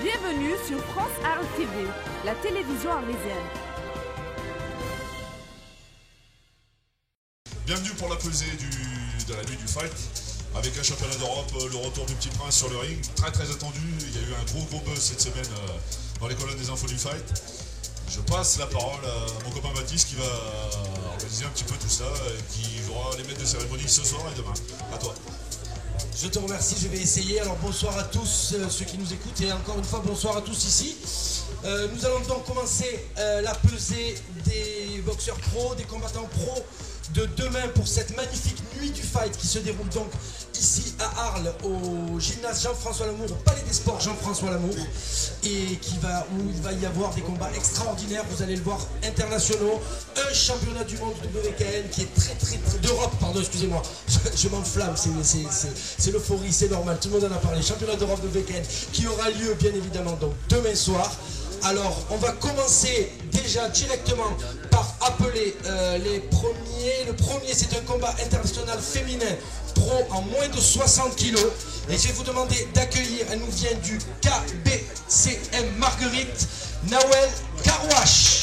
Bienvenue sur France Arles TV, la télévision arlésienne. Bienvenue pour la pesée de la nuit du fight, avec un championnat d'Europe, le retour du Petit Prince sur le ring, très attendu. Il y a eu un gros buzz cette semaine dans les colonnes des infos du fight. Je passe la parole à mon copain Baptiste qui va organiser un petit peu tout ça et qui jouera les maîtres de cérémonie ce soir et demain. À toi. Je te remercie, je vais essayer. Alors bonsoir à tous ceux qui nous écoutent et encore une fois bonsoir à tous ici. Nous allons donc commencer la pesée des boxeurs pros, des combattants pros de demain pour cette magnifique nuit du fight qui se déroule donc ici à Arles au gymnase Jean-François Lamour, au Palais des Sports Jean-François Lamour, et où il va y avoir des combats extraordinaires, vous allez le voir, internationaux, un championnat du monde WKN qui est très d'Europe, pardon, excusez-moi, je m'enflamme, c'est l'euphorie, c'est normal, tout le monde en a parlé, championnat d'Europe WKN qui aura lieu bien évidemment donc demain soir. Alors, on va commencer déjà directement par appeler les premiers. Le premier, c'est un combat international féminin pro en moins de 60 kg. Et je vais vous demander d'accueillir, elle nous vient du KBCM Marguerite, Nawel Karouache.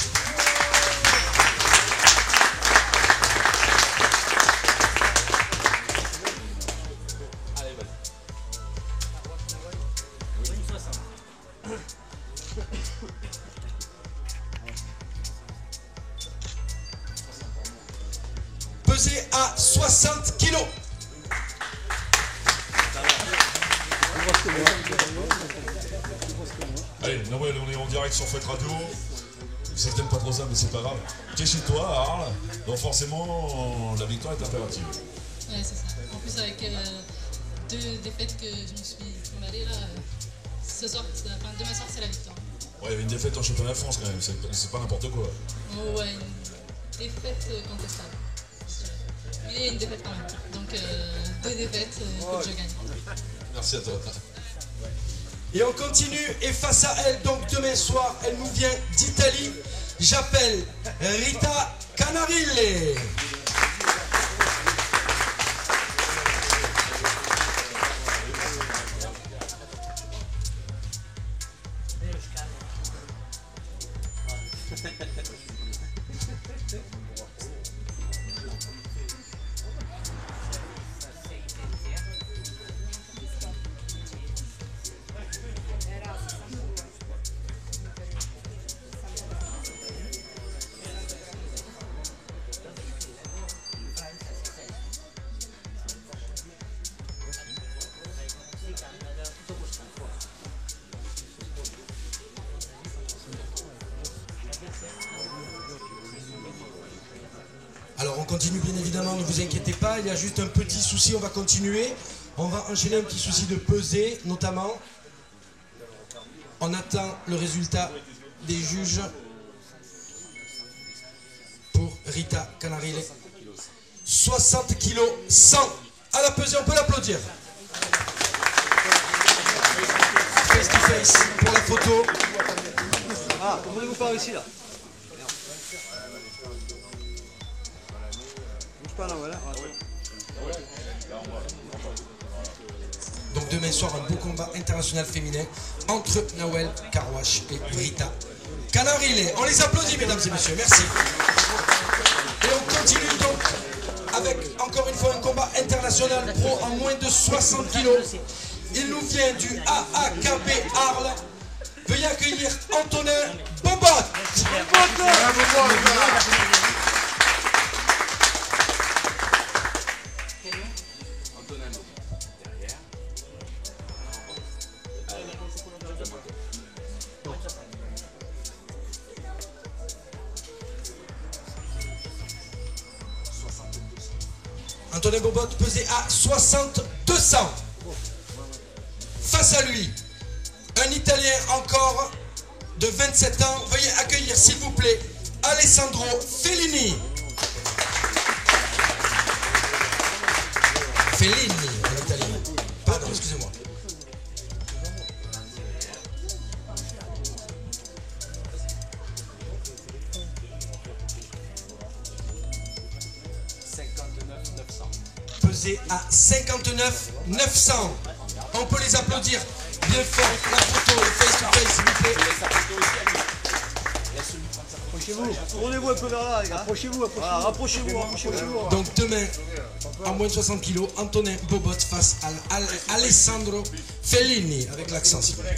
Pesé à 60 kg. Allez, Noël, on est en direct sur Fête Radio. Je sais que t'aimes pas trop ça, mais c'est pas grave. Tu es chez toi, à Arles, donc forcément, la victoire est impérative. Ouais, c'est ça. En plus, avec deux défaites que je me suis emballée là, ce soir, demain soir, c'est la victoire. Ouais, il y avait une défaite en championnat de France quand même, c'est pas n'importe quoi. Oh, ouais, une défaite contestable. Mais une défaite quand même. Donc, deux défaites, il faut que je gagne. Merci à toi. Et on continue, et face à elle, donc demain soir, elle nous vient d'Italie. J'appelle Rita Canarile. Alors on continue bien évidemment, ne vous inquiétez pas, il y a juste un petit souci, on va continuer. On va enchaîner un petit souci de pesée, notamment. On attend le résultat des juges pour Rita Canarile. 60 kg 100 à la pesée, on peut l'applaudir. Face to face pour la photo. Ah, voulez-vous pas ici là? Donc demain soir, un beau combat international féminin entre Nawel Karouache et Rita Canarile. On les applaudit, mesdames et messieurs, merci. Et on continue donc avec encore une fois un combat international pro en moins de 60 kg. Il nous vient du AAKB Arles. Veuillez accueillir Antonin Bobot. Antonin Bobot pesé à 60-200. Face à lui, un Italien encore de 27 ans. Veuillez accueillir s'il vous plaît Alessandro Fellini. Fellini, en italien. Pardon, excusez-moi. Pesé à 59 900. On peut les applaudir bien fort la photo, le face-to-face, s'il vous plaît. Approchez-vous, tournez-vous un peu vers là, les gars. Approchez-vous, voilà, rapprochez-vous. Donc demain, en moins de 60 kg, Antonin Bobot face à Alessandro Fellini, avec l'accent, s'il vous plaît.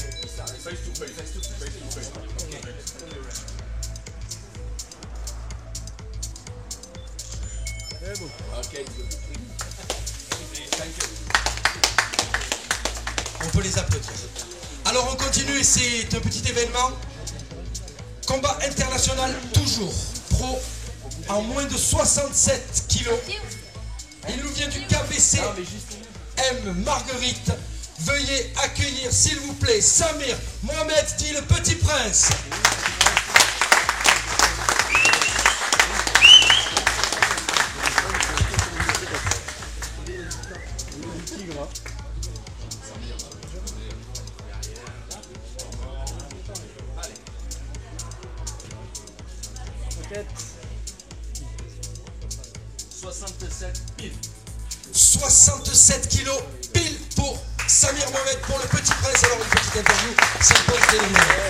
On peut les applaudir. Alors on continue, c'est un petit événement. Combat international toujours. Pro en moins de 67 kilos. Il nous vient du KBC M Marguerite. Veuillez accueillir s'il vous plaît Samir Mohamed dit le Petit Prince. Peut-être 67 pile. 67 kilos pile pour Samir Mohamed pour le Petit Prince. Alors une petite interview, ça pose des lumières.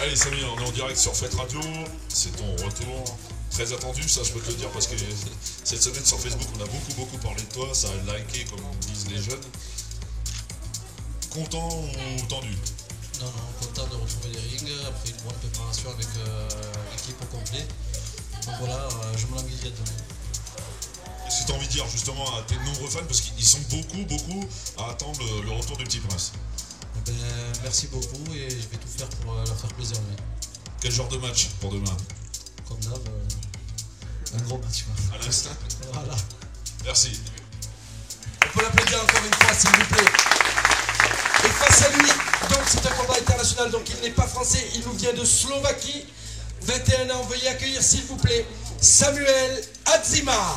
Allez Samir, on est en direct sur Fête Radio, c'est ton retour très attendu, ça je peux te le dire parce que cette semaine sur Facebook on a beaucoup parlé de toi, ça a liké comme disent les jeunes. Content ou tendu? Non, content de retrouver les rings après une bonne préparation avec l'équipe au complet. Donc voilà, je me languis demain. Qu'est-ce que tu as envie de dire justement à tes nombreux fans parce qu'ils sont beaucoup à attendre le retour du Petit Prince? Ben, merci beaucoup et je vais tout faire pour leur faire plaisir demain. Quel genre de match pour demain? Comme d'hab, un gros match. À l'instant. Voilà. Merci. On peut l'applaudir encore une fois s'il vous plaît. Et face à lui, donc c'est un combat international, donc il n'est pas français, il nous vient de Slovaquie. 21 ans, veuillez accueillir s'il vous plaît Samuel Adzima.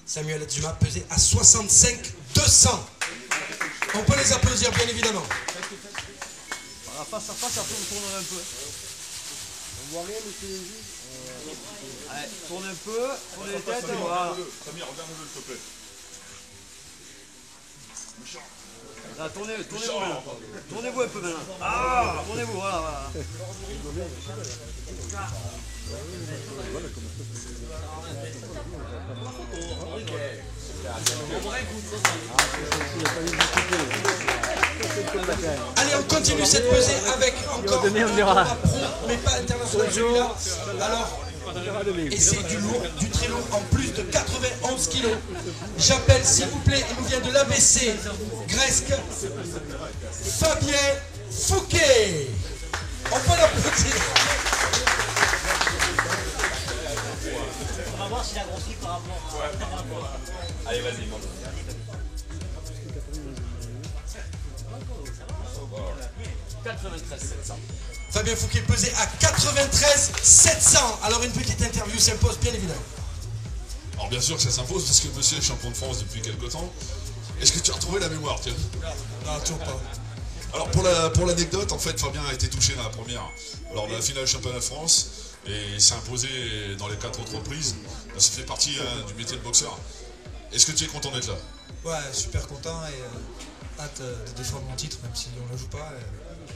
Samuel Adzima pesé à 65-200. On peut les applaudir bien évidemment. Voilà, face à face, après vous tournez un peu. On voit rien, monsieur les juges. Allez, tournez un peu, tournez les têtes, voilà. Samir, regarde-le s'il te plaît. Là, tournez-vous maintenant. Tournez-vous un peu maintenant. Ah, tournez-vous, voilà. Allez, on continue cette pesée avec encore un combat pro, mais pas international celui-là. Alors, et c'est du lourd, du très lourd, en plus de 91 kilos. J'appelle, s'il vous plaît, il nous vient de l'ABC, Gresque, Fabien Fouquet. On peut l'applaudir. On va voir s'il a grossi par rapport à... Allez, vas-y, monte. Fabien Fouquet pesé à 93 700. Alors une petite interview s'impose bien évidemment. Alors bien sûr que ça s'impose parce que monsieur est champion de France depuis quelques temps. Est-ce que tu as retrouvé la mémoire, tiens? Non, toujours pas. Alors pour l'anecdote, en fait Fabien a été touché dans la première lors de la finale du championnat de France et s'est imposé dans les 4 autres reprises. Ça fait partie du métier de boxeur. Est-ce que tu es content d'être là? Ouais, super content et hâte de défendre mon titre, même si on ne joue pas,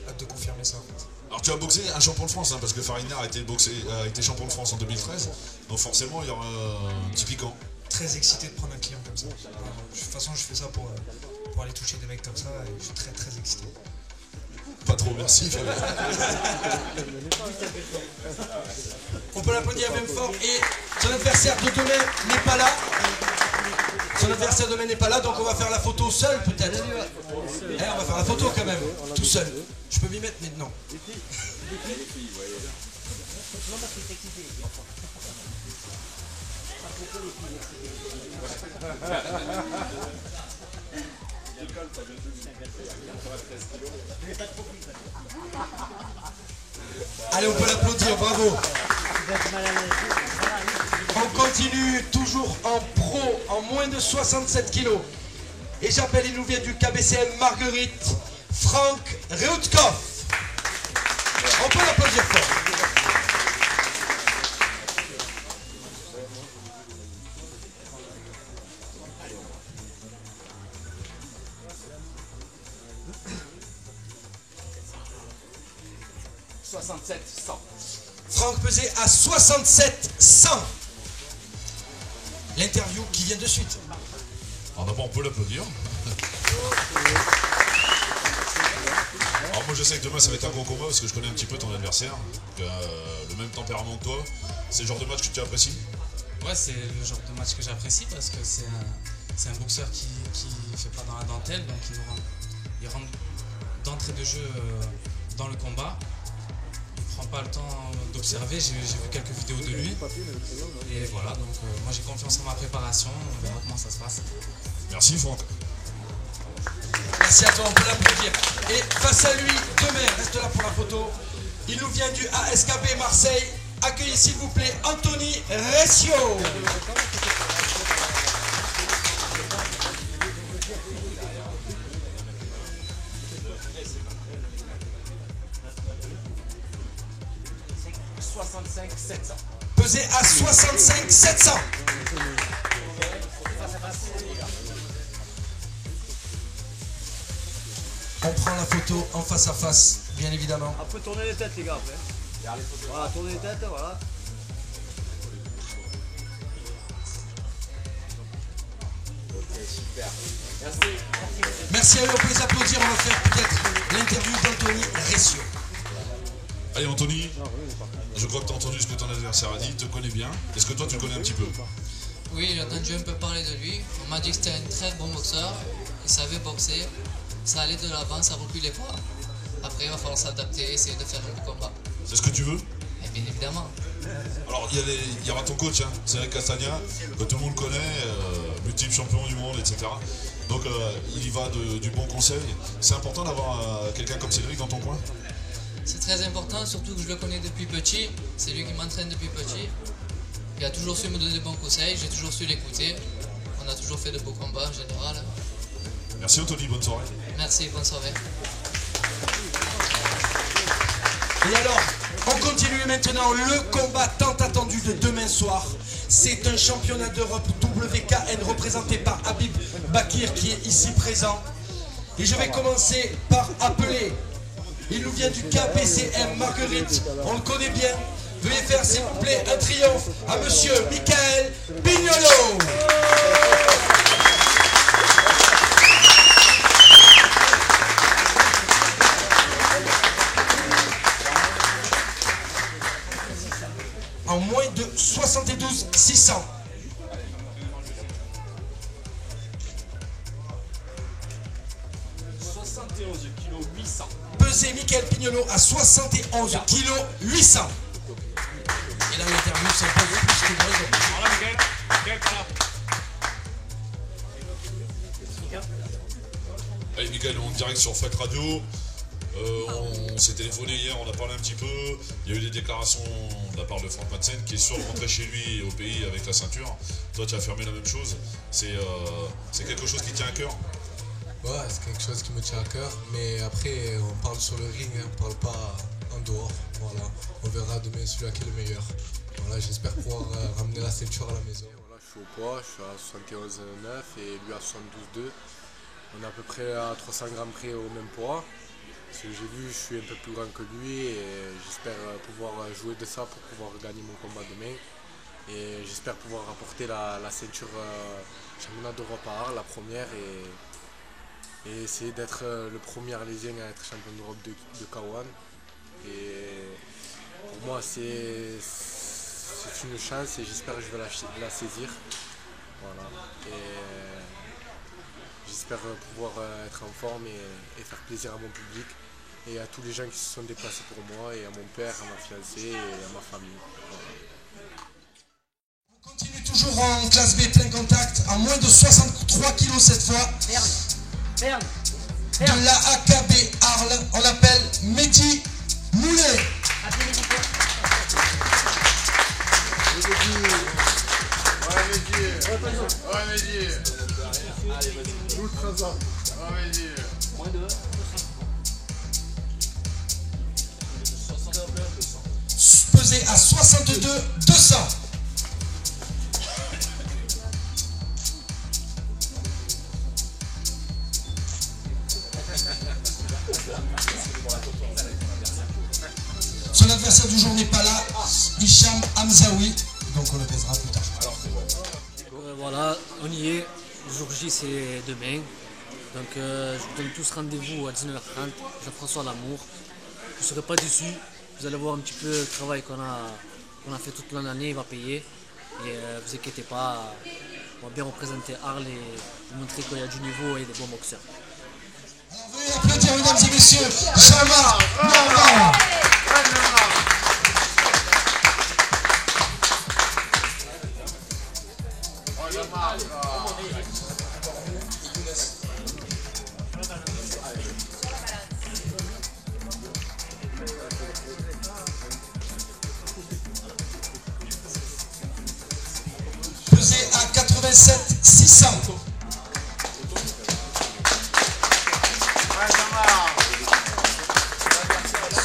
hâte de confirmer ça en fait. Alors tu as boxé un champion de France, hein, parce que Fariner a été champion de France en 2013, donc forcément il y aura un petit piquant. Très excité de prendre un client comme ça. De toute façon, je fais ça pour aller toucher des mecs comme ça et je suis très excité. Pas trop, merci Fabien. On peut l'applaudir même fort et son adversaire de demain n'est pas là. Son adversaire demain n'est pas là, donc on va faire la photo seul peut-être. On va faire la photo quand même, tout seul. Je peux m'y mettre maintenant. Allez, on peut l'applaudir, bravo. On continue toujours en pro, en moins de 67 kilos. Et j'appelle, il nous vient du KBCM Marguerite, Franck Reutkopf. On peut l'applaudir fort. 67-100. Franck pesé à 67-100. L'interview qui vient de suite. Alors d'abord, on peut l'applaudir. Alors moi je sais que demain ça va être un gros combat parce que je connais un petit peu ton adversaire, le même tempérament que toi. C'est le genre de match que tu apprécies? Ouais, c'est le genre de match que j'apprécie parce que c'est un boxeur qui fait pas dans la dentelle, donc il rentre d'entrée de jeu dans le combat. Il prend pas le temps d'observer, j'ai vu quelques vidéos de lui. Et voilà, donc moi j'ai confiance en ma préparation, on verra comment ça se passe. Merci Franck. Merci à toi, on peut l'applaudir. Et face à lui, demain, reste là pour la photo. Il nous vient du ASKB Marseille. Accueillez s'il vous plaît Anthony Recio. Pesé à 65-700. On prend la photo en face à face, bien évidemment. Après, tournez les têtes, les gars. Après. Voilà, tournez les têtes, voilà. Ok, super. Merci. Merci à eux, on peut les applaudir. On va faire peut-être l'interview d'Anthony Recio. Allez Anthony, je crois que tu as entendu ce que ton adversaire a dit, il te connaît bien. Est-ce que toi tu le connais un petit peu? Oui, j'ai entendu un peu parler de lui. On m'a dit que c'était un très bon boxeur, il savait boxer, ça allait de l'avant, ça reculait pas. Après, il va falloir s'adapter, essayer de faire le combat. C'est ce que tu veux? Et bien évidemment. Alors il y aura ton coach, hein, Cédric Castagna, que tout le monde connaît, multiple champion du monde, etc. Donc il y va du bon conseil. C'est important d'avoir quelqu'un comme Cédric dans ton coin? C'est très important, surtout que je le connais depuis petit. C'est lui qui m'entraîne depuis petit. Il a toujours su me donner de bons conseils, j'ai toujours su l'écouter. On a toujours fait de beaux combats en général. Merci Anthony, bonne soirée. Merci, bonne soirée. Et alors, on continue maintenant le combat tant attendu de demain soir. C'est un championnat d'Europe WKN représenté par Habib Bakir qui est ici présent. Et je vais commencer par appeler. Il nous vient du KPCM Marguerite, on le connaît bien. Veuillez faire s'il vous plaît un triomphe à monsieur Michael Pignolo. En moins de 72 600. Pesé Michael Pignolo à 71 kg 800. Et là l'interview s'impose plus que dans les Allez Michael, on est en direct sur Fight Radio. On s'est téléphoné hier, on a parlé un petit peu. Il y a eu des déclarations de la part de Franck Madsen qui est sûr de rentrer chez lui au pays avec la ceinture. Toi tu as affirmé la même chose. C'est quelque chose qui tient à cœur? Ouais, c'est quelque chose qui me tient à cœur, mais après on parle sur le ring, hein, on parle pas en dehors. Voilà, on verra demain celui-là qui est le meilleur. Voilà, j'espère pouvoir ramener la ceinture à la maison. Voilà, je suis au poids, je suis à 71,9 et lui à 72,2. On est à peu près à 300 grammes près au même poids. Ce que j'ai vu, je suis un peu plus grand que lui et j'espère pouvoir jouer de ça pour pouvoir gagner mon combat demain. Et j'espère pouvoir apporter la ceinture championnat d'Europe à Arles, la première, et essayer d'être le premier Arlésien à être champion d'Europe de K1. Et pour moi, c'est une chance et j'espère que je vais la saisir. Voilà. Et j'espère pouvoir être en forme et faire plaisir à mon public et à tous les gens qui se sont déplacés pour moi et à mon père, à ma fiancée et à ma famille. Voilà. On continue toujours en classe B plein contact, en moins de 63 kg cette fois. De la AKB Arles, on l'appelle Mehdi Moulet. Ouais, Mehdi. Allez, vas-y. 12-13 ans. Ouais, Mehdi. Moins de 62. Pesé à 62 200. Son adversaire du jour n'est pas là, Hicham Hamzaoui, donc on le baisera plus tard. Voilà, on y est. Le jour J, c'est demain. Donc je vous donne tous rendez-vous à 19h30, Jean-François Lamour. Vous ne serez pas déçus, vous allez voir un petit peu le travail qu'on a fait toute l'année, il va payer. Et vous inquiétez pas, on va bien représenter Arles et vous montrer qu'il y a du niveau et des bons boxeurs. Alors veuillez applaudir, mesdames et messieurs, Jean-Marc Morvan. Pesé à 87 600.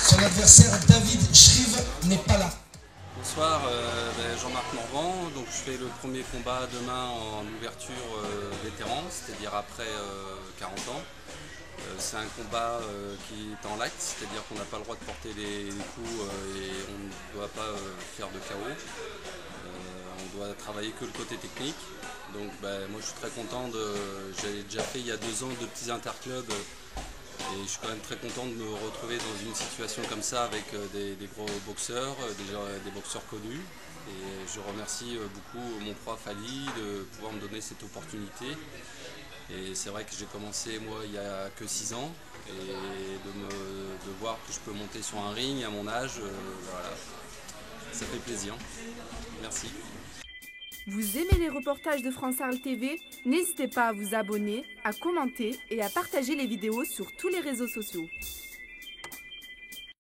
Son adversaire David Shrive n'est pas là. Bonsoir, Jean-Marc Morvan. Donc je fais le premier combat demain en ouverture vétéran, c'est-à-dire après 40 ans. C'est un combat qui est en l'acte, c'est-à-dire qu'on n'a pas le droit de porter les coups et on ne doit pas faire de KO. On doit travailler que le côté technique. Donc moi je suis très content, j'avais déjà fait il y a 2 ans de petits interclubs et je suis quand même très content de me retrouver dans une situation comme ça avec des gros boxeurs, des boxeurs connus. Et je remercie beaucoup mon prof Ali de pouvoir me donner cette opportunité. Et c'est vrai que j'ai commencé moi il y a que 6 ans et de voir que je peux monter sur un ring à mon âge, voilà, ça fait plaisir. Merci. Vous aimez les reportages de France Arles TV? N'hésitez pas à vous abonner, à commenter et à partager les vidéos sur tous les réseaux sociaux.